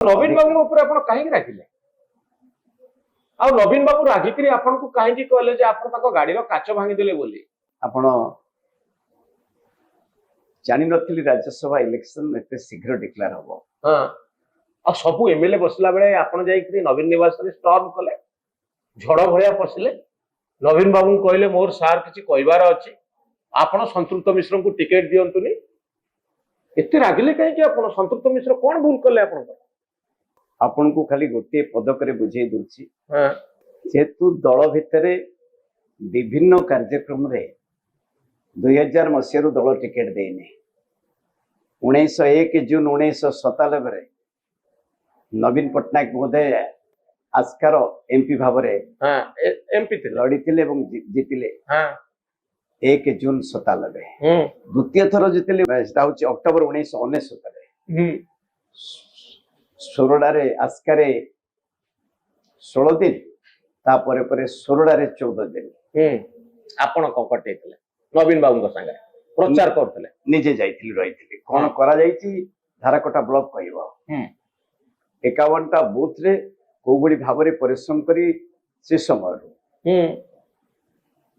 नवीन बाबू ऊपर आपण काहे राखिले आ नवीन बाबू रागिकरी आपण को काहे कहले जे आपण ताको गाड़ी रो काच भांगी देले बोली आपण जानि नथिली राज्यसभा इलेक्शन एते शीघ्र डिक्लेयर हो। हां आ सब एमएलए बसला बेले आपण जाई कि नवीन निवास रे स्टॉर्म कले झड़ भलिया पसिले नवीन बाबू कहले मोर सार किछि कहबार अछि आपण संतृप्त मिश्र को टिकट दियंतुनी एते रागिले काहे कि आपण संतृप्त मिश्र कोन भूल कले आपण आपण को खाली गोटे पदक रे बुझे दूची हां जेतु दल भितरे विभिन्न कार्यक्रम रे 2000 मसीह दल टिकेट देने 1901 जून 1997 रे नवीन पटनायक महोदय आस्कार एमपी भाव हां एमपी लड़ी जीतिले हां 1 जून 97 द्वितीय थर जीतिले अक्टोबर 1999 सोरडारे आस्कारे 16 दिन तापरे परे सोरडारे 14 दिन आपण को कटेतले नवीन बाबू संगे प्रचार करतले निजे जाइथिली रहिथिली कोन करा जाइछि धाराकोटा ब्लॉक कहबो 51टा बूथ रे कोबडी भाबरे परिश्रम करी से समय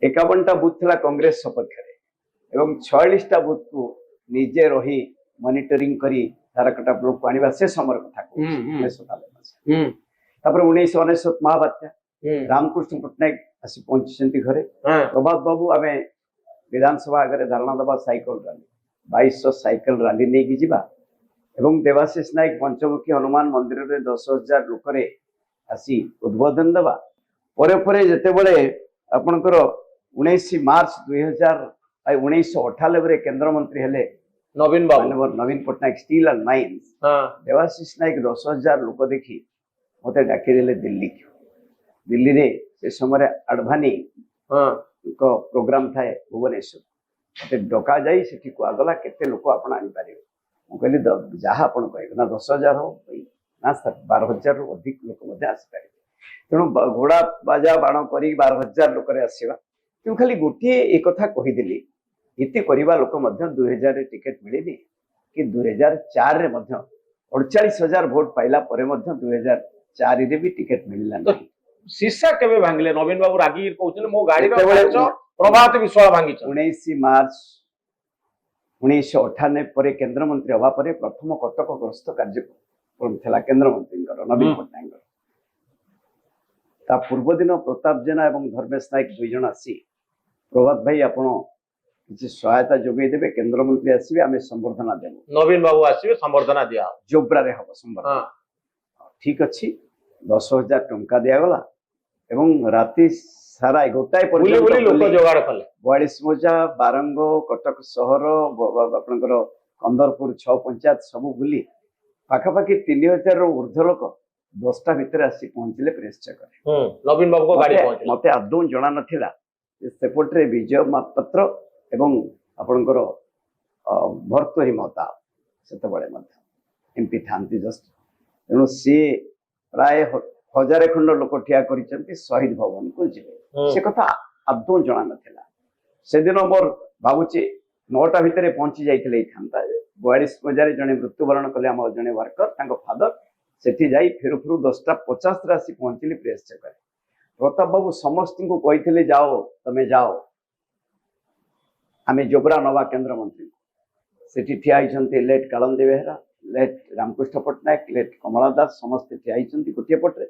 51टा बूथ थला कांग्रेस सपक्ष रे एवं 46टा बूथ को निजे रही मॉनिटरिंग करी धाराकोटा ब्लॉक को आनिबा से समय कथा को 1997 तापर 1999 महाबात्या रामकृष्ण पटनायक आसी पहुंचि घरे प्रभात बाबू आमे विधानसभा आगे धारणा दबा साइकिल रैली 2200 साइकिल रैली नहीं कि जीवा एवं देवाशीष नायक पंचमुखी हनुमान मंदिर रे 10,000 लोक रे आसी उद्बोधन दबा परे परे जते बळे आपनकर 19 मार्च 1998 रे केंद्र मंत्री हेले Naveen babu Naveen Patnaik steel and mines Debashish Nayak 10,000 लोक देखी मते डाकी देले दिल्ली रे से समय अडभानी को प्रोग्राम थाए भुवनेश्वर मते डका जाई सेठी को आगला केते लोक आपण आनि पारे मु कहली जहा आपण कहबे ना 10,000 हो ना 12,000 रु अधिक लोक मध्ये आसी पारे तेणु घोड़ा बाजा बाण करी 12,000 लोक रे आसीबा तेणु खाली गोटे एक कथा कहि देली इति करिबा लोक मध्ये 2000 रे टिकट मिलेनी कि 2004 रे मध्ये 48,000 वोट पाइला परे मध्ये 2004 रे भी टिकट मिलला नहीं शीशा केबे भांगिले नवीन बाबू रागी कहउछन मो गाड़ी रो प्रभात विश्वास भांगी 19 मार्च 1998 परे केंद्र मंत्री हवा परे प्रथम कटक ग्रस्त कार्यक्रम थला केंद्र मंत्री नवीन पटनायक ता पूर्व दिन प्रताप जेना एवं धर्मेश नायक दुई जन आसी प्रभात भाई आपण किसी सहायता जोगे देबे केंद्र मंत्री आसीबे आमे संबर्धना देबो नवीन बाबू आसीबे संबर्धना दिया जोब्रा रे हबो संबर्धना ठीक अछि 10,000 टंका दिया गला एवं राति सारा गोटाए लोक जोगाड़ कले 42 मोजा बारंगो कटक सहर आपनकर कंदरपुर 6 पंचायत सब बुली पाखापाखि 3,000 रो ऊर्ध्व लोक 10टा भीतर आसी पहुंचले प्रेस चेक नवीन बाबू को गाड़ी पहुंचले मते आदौ जणा नथिला सेपटरे विजय पत्र एवं आपनकर भर्तरी महता सेते बळे मध्ये एमपी थांती जस्ट तेणु सी प्राय 1000 खंड लोक ठिया करिसेंती शहीद भवन को जिवे से कथा आदौ जणा नथिला से दिन मोर बाबूची 9टा भितरे पहुंची जाइथिले थांता 42 बजारे जने मृत्युवरण कले हम जने वर्कर तांको फादर सेठी जाई फेरु फेरु 10:50 रासी पहुंचली प्रेस चेक प्रताप बाबू समस्त को कहिथिले जाओ तमे जाओ आमे जोबरा नवा केंद्र मंत्री सेठी ठिया आइछंती late Kalandi Behera late Ramakrishna Patnaik late Kamala Das समस्त ठिया आइछंती गोटे पटरे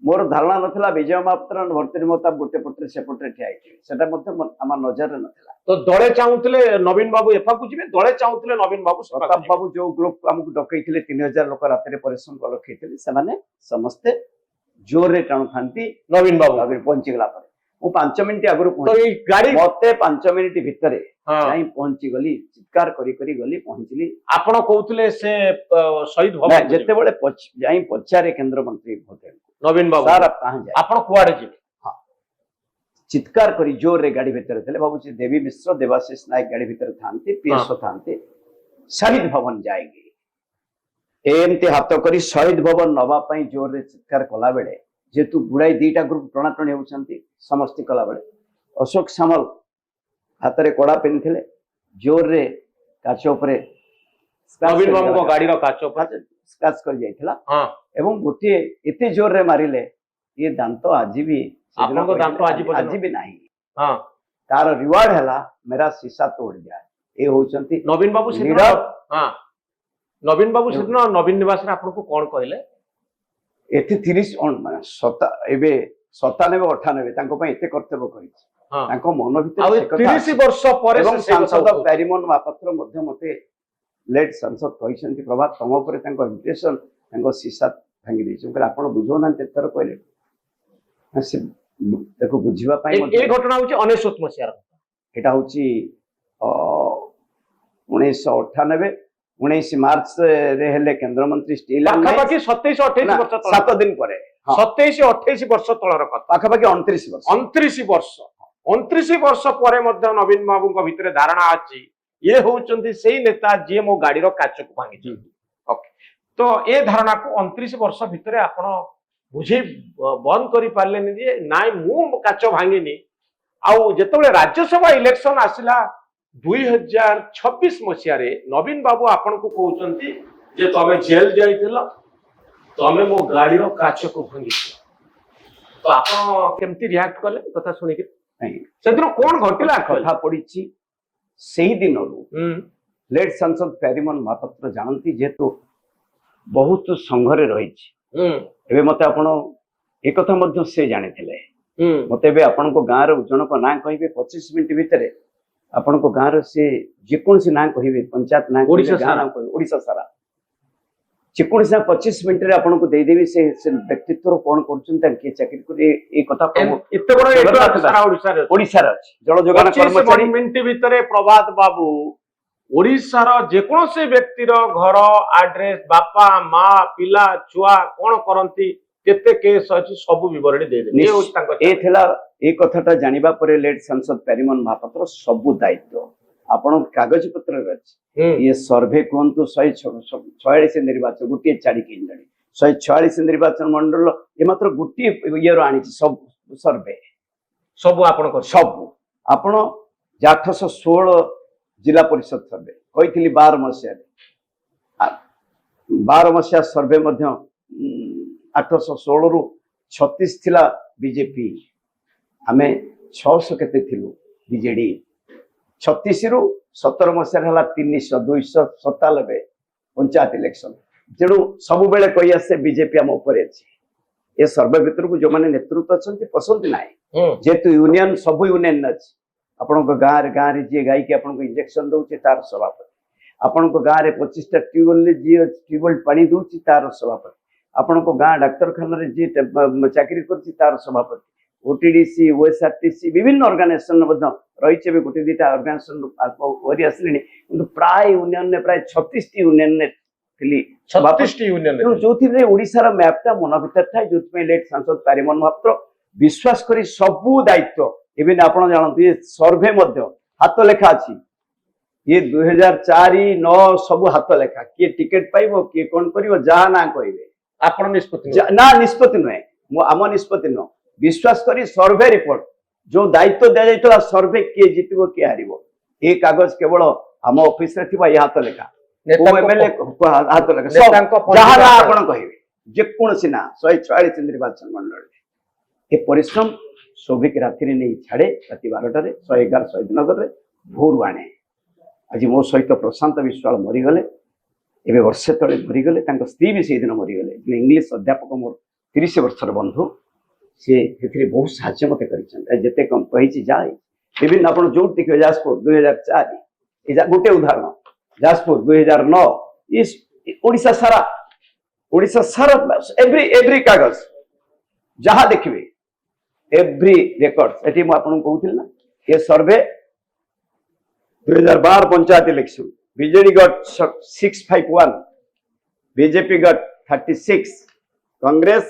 मोर धारणा नथिला विजय महापात्र भर्तरी महता गोटे पटरे से पटरे ठिया आइछे सेटा मध्ये आमा नजर नथिला तो दळे चाहुतले नवीन बाबू एफा को जिवे दळे चाहुतले नवीन बाबू प्रताप बाबू जो ग्रुप हमकु डकैथिले 3,000 लोक रातरे परिश्रम कर रखैथिले सेमाने समस्त जोर रे टाणु थांती नवीन बाबू आगे पहुंची गला पर मु 5 मिनिट आगु तो ई गाड़ी मते 5 मिनिट भितरे जाई पहुंची गली चित्कार करी करी गली पहुंचली आपण कहउतले से शहीद भवन जते बळे जाई पचारे केंद्र मंत्री होते नवीन बाबू सारा कहां जाय आपण कुआडे जिवे हां चित्कार करी जोर रे गाड़ी भितरे थले बाबूजी देवी मिश्र देवाशीष नायक गाड़ी भितरे थांती पीएसओ थांती शहीद भवन जाएगी एमते हाथ करी शहीद भवन नवा पई जोर रे चित्कार कला बेले जेतु गुड़ाई 2टा ग्रुप टणाटणी होउछंती समस्ती कला बेले अशोक सामल हाथ रे कोड़ा पिनथिले जोर रे काच उपरे नवीन बाबू को गाड़ी रो काच ସ୍କ୍ରାଚ୍ କରି ଯାଇଥିଲା ହଁ ଏବଂ ଗୋଟିଏ ଏତେ ଜୋରରେ ମାରିଲେ ଏ ଦାନ୍ତ ଆଜି ବି ସେଦିନ ଆପଣଙ୍କ ଦାନ୍ତ ଆଜି ପର୍ଯ୍ୟନ୍ତ- ଆଜି ବି ନାହିଁ। ହଁ ତାର ରିୱାର୍ଡ ହେଲା ମେରା ଶିଶା ତୋड़ ଦିଆ। ଏ ହଉଛନ୍ତି ନବୀନ ବାବୁ ସେଦିନ ନିରବ। ହଁ ନବୀନ ବାବୁ ସେଦିନ ନବୀନ ନିବାସରେ ଆପଣଙ୍କୁ କଣ କହିଲେ? ଏଠି 30 ଏବେ 97 98 ତାଙ୍କ ପାଇଁ ଏତେ କର୍ତ୍ତବ୍ୟ କରିଛି। ହଁ ତାଙ୍କ ମନ ଆଉ ଭିତରେ ସେ କଥା 30 ଅଛି। ବର୍ଷ ପରେ ଏବଂ ସେ ସେଇ କଥା ସାଂସଦ କହୁଛନ୍ତି। ପ୍ୟାରିମୋହନ ମହାପାତ୍ର ମଧ୍ୟ ମତେ ଲେଟ୍ ସାଂସଦ କହିଛନ୍ତି ପ୍ରଭାତ ତମ ଉପରେ ତାଙ୍କ ଇମ୍ପ୍ରେସନ ତାଙ୍କ ଶିଶା ଭାଙ୍ଗି ଦେଇଛି। ମୁଁ କହିଲି ଆପଣ ବୁଝଉନାହାନ୍ତି ଏଥର କହିଲେ ନା ସେ ତାକୁ ବୁଝିବା ପାଇଁ ଏ ମଧ୍ୟ ଘଟଣା ହଉଛି 99 ମସିହାର କଥା। ଏଇଟା ହଉଛି 1998 19 ମାର୍ଚ୍ଚରେ ହେଲେ କେନ୍ଦ୍ରମନ୍ତ୍ରୀ ଷ୍ଟିଲ୍ ଆଣ୍ଡ ପାଖାପାଖି 27 28 ନା, ବର୍ଷ ତଳ 7 ଦିନ ପରେ ହଁ, 27 28 ବର୍ଷ ତଳର କଥା। ପାଖାପାଖି 29 ବର୍ଷ 29 ବର୍ଷ 29 ବର୍ଷ ପରେ ମଧ୍ୟ ନବୀନ ବାବୁଙ୍କ ଭିତରେ ଧାରଣା ଅଛି ଇଏ ହଉଛନ୍ତି ସେଇ ନେତା ଯିଏ ମୋ ଗାଡିର କାଚକୁ ଭାଙ୍ଗିଛନ୍ତି। ଓକେ ତ ଏ ଧାରଣାକୁ 29 ବର୍ଷ ଭିତରେ ଆପଣ ବୁଝେଇ ବନ୍ଦ କରିପାରିଲେନି ଯେ ନାଇଁ ମୁଁ କାଚ ଭାଙ୍ଗିନି। ଆଉ ଯେତେବେଳେ ରାଜ୍ୟସଭା ଇଲେକ୍ସନ ଆସିଲା 2026 ମସିହାରେ ନବୀନ ବାବୁ ଆପଣଙ୍କୁ କହୁଛନ୍ତି ଯେ ତମେ ଜେଲ ଯାଇଥିଲ ତମେ ମୋ ଗାଡିର କାଚକୁ ଭାଙ୍ଗିଛ। ତ ଆପଣ କେମିତି ରିଆକ୍ଟ କଲେ କଥା ଶୁଣିକି? ନାହିଁ। ସେଦିନ କଣ ଘଟିଲା କଥା ପଡିଛି ସେହି ଦିନରୁ ହୁଁ ଲେଟ୍ ସାଂସଦ ପ୍ୟାରିମୋହନ ମହାପାତ୍ର ଜାଣନ୍ତି ଯେହେତୁ ବହୁତ ସଂଘରେ ରହିଛି। ହୁଁ ଏବେ ମତେ ଆପଣ ଏକଥା ମଧ୍ୟ ସେ ଜାଣିଥିଲେ। ହୁଁ ମତେ ଏବେ ଆପଣଙ୍କ ଗାଁର ଜଣକ ନାଁ କହିବେ 25 ମିନିଟ୍ ଭିତରେ ଆପଣଙ୍କ ଗାଁର ସେ ଯେକୌଣସି ନାଁ କହିବେ ପଞ୍ଚାୟତ ନାଁ କହିବେ ଓଡ଼ିଶା ଗାଁ ସାରା। ନାଁ କହିବେ ଓଡ଼ିଶା ସାରା ଯେକୌଣସି ନାଁ 25 ମିନିଟରେ ଆପଣଙ୍କୁ ଦେଇଦେବି ସେ ବ୍ୟକ୍ତିତ୍ୱର କଣ କରୁଛନ୍ତି ତାଙ୍କୁ କିଏ ଚାକିରି କରି ଏଇ କଥା ଏତେ ବଡ ଜଗନ୍ନାଥ ସାରା ଦାସ ଓଡ଼ିଶାରେ ଅଛି। ଓଡ଼ିଶାରେ ଅଛି ଜଳ ଯୋଗାଣ 25 କର୍ମଚାରୀ ମିନିଟ ଭିତରେ ପ୍ରଭାତ ବାବୁ ଓଡ଼ିଶାର ଯେକୌଣସି ବ୍ୟକ୍ତିର ଘର ଆଡ୍ରେସ ବାପା ମା ପିଲା ଛୁଆ କଣ କରନ୍ତି କେତେ କେସ୍ ଅଛି ସବୁ ବିବରଣୀ ଦେଇଦେବେ। ଇଏ ହଉଛି ତାଙ୍କ ଏ ଥିଲା ଏ କଥାଟା ଜାଣିବା ପରେ ଲେଟ୍ ସାଂସଦ ପ୍ୟାରିମୋହନ ମହାପାତ୍ର ସବୁ ଦାୟିତ୍ୱ ଆପଣଙ୍କ କାଗଜ ପତ୍ରରେ ଅଛି। ଇଏ ସର୍ଭେ କୁହନ୍ତୁ 146 ନିର୍ବାଚନ ଗୋଟିଏ ଛାଡ଼ିକି 146 ନିର୍ବାଚନ ମଣ୍ଡଳ ଏ ମାତ୍ର ଗୋଟିଏ ଇଏର ଆଣିଛି ସବୁ ସର୍ଭେ ସବୁ ଆପଣଙ୍କ ସବୁ ଆପଣ 816 ଜିଲ୍ଲା ପରିଷଦ ସର୍ଭେ କହିଥିଲି 12 ମସିହାରେ 12 ମସିହା ସର୍ଭେ ମଧ୍ୟ 816 ରୁ 36 ଥିଲା ବିଜେପି ଆମେ 600 କେତେ ଥିଲୁ ବିଜେଡି 36 ରୁ 17 ମସିହାରେ ହେଲା 300 297 ପଞ୍ଚାୟତ ଇଲେକ୍ସନ ତେଣୁ ସବୁବେଳେ କହି ଆସେ ବିଜେପି ଆମ ଉପରେ ଅଛି। ଏ ସର୍ଭେ ଭିତରକୁ ଯୋଉମାନେ ନେତୃତ୍ୱ ଅଛନ୍ତି ପସନ୍ଦ ନାହିଁ ଯେହେତୁ ୟୁନିୟନ ସବୁ ୟୁନିୟନ ଅଛି ଆପଣଙ୍କ ଗାଁରେ ଯିଏ ଗାଇକି ଆପଣଙ୍କୁ ଇଞ୍ଜେକ୍ସନ ଦଉଛି ତାର ସଭାପତି ଆପଣଙ୍କ ଗାଁରେ 25ଟା ଟ୍ୟୁବୱେଲରେ ଯିଏ ଟ୍ୟୁବୱେଲ ପାଣି ଦଉଛି ତାର ସଭାପତି ଆପଣଙ୍କ ଗାଁ ଡାକ୍ତରଖାନାରେ ଯିଏ ଚାକିରି କରୁଛି ତାର ସଭାପତି ଓଟିଡିସି ଓଏସ୍ଆରଟିସି ବିଭିନ୍ନ ଅର୍ଗାନାଇଜେସନ ମଧ୍ୟ ରହିଛି ଏବେ ଗୋଟେ ଦିଟା ଅର୍ଗାନାଇଜେସନ କରି ଆସିଲେଣି କିନ୍ତୁ ପ୍ରାୟ ୟୁନିୟନରେ ପ୍ରାୟ 36ଟି ୟୁନିୟନରେ ଥିଲି 36ଟି ୟୁନିୟନ ଯୋଉଥିରେ ଓଡ଼ିଶାର ମ୍ୟାପଟା ମନ ଭିତରେ ଥାଏ ଯୋଉଥିପାଇଁ ଲେଟ୍ ସାଂସଦ ପ୍ୟାରିମୋହନ ମହାପାତ୍ର ବିଶ୍ୱାସ କରି ସବୁ ଦାୟିତ୍ୱ ଏବେ ଆପଣ ଜାଣନ୍ତୁ ଏ ସର୍ଭେ ମଧ୍ୟ ହାତ ଲେଖା ଅଛି ଇଏ 2004 9 ସବୁ ହାତ ଲେଖା କିଏ ଟିକେଟ ପାଇବ କିଏ କଣ କରିବ ଯାହା ନା କହିବେ ଆପଣ ନିଷ୍ପତ୍ତି ନା ନିଷ୍ପତ୍ତି ନୁହେଁ ଆମ ନିଷ୍ପତ୍ତି ନୁହଁ ବିଶ୍ୱାସ କରି ସର୍ଭେ ରିପୋର୍ଟ ଯୋଉ ଦାୟିତ୍ୱ ଦିଆଯାଇଥିଲା ସର୍ଭେ କିଏ ଜିତିବ କିଏ ହାରିବ ଏ କାଗଜ କେବଳ ଆମ ଅଫିସରେ ଥିବା ଏ ହାତ ଲେଖା ଏମଏଲଏ ହାତ ଲେଖା ଯାହା ନା ଆପଣ କହିବେ ଯେକୌଣସି ନା 146 ନିର୍ବାଚନ ମଣ୍ଡଳରେ ଏ ପରିଶ୍ରମ ସୌଭିକ ରାତିରେ ନେଇ ଛାଡେ ରାତି 12ଟାରେ 111 ଶହୀଦନଗରରେ ଭୋରୁ ଆଣେ ଆଜି ମୋ ସହିତ ପ୍ରଶାନ୍ତ ବିଶ୍ୱାଳ ମରିଗଲେ ଏବେ ବର୍ଷେ ତଳେ ମରିଗଲେ ତାଙ୍କ ସ୍ତ୍ରୀ ବି ସେଇଦିନ ମରିଗଲେ ଇଂଲିଶ ଅଧ୍ୟାପକ ମୋର 30 ବର୍ଷର ବନ୍ଧୁ ସେ ସେଥିରେ ବହୁତ ସାହାଯ୍ୟ ମତେ କରିଛନ୍ତି ଯେତେ କମ କହିଛି ଯାଏ ବିଭିନ୍ନ ଆପଣ ଯୋଉଠି ଦେଖିବେ ଯାଜପୁର 2004 ଏ ଗୋଟେ ଉଦାହରଣ ଯାଜପୁର 2009 ଓଡ଼ିଶା ସାରା ଏଭ୍ରି କାଗଜ ଯାହା ଦେଖିବେ ଏଭ୍ରି ରେକର୍ଡ ଏଠି ମୁଁ ଆପଣଙ୍କୁ କହୁଥିଲି ନା ଏ ସର୍ଭେ 2012 पंचायत इलेक्शन बीजेडी गट 651 बीजेपी गट 36 कांग्रेस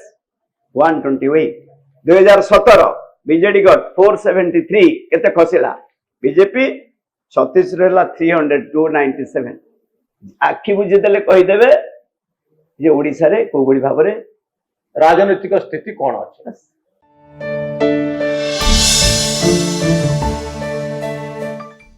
128 2017 बीजेडी गट 473 केते खसिला बीजेपी 36 रहला 300 297 आखि बुझी देले कहि देबे जे ओडिसा रे को बडी भाबरे राजनीतिक स्थिति कौन अच्छे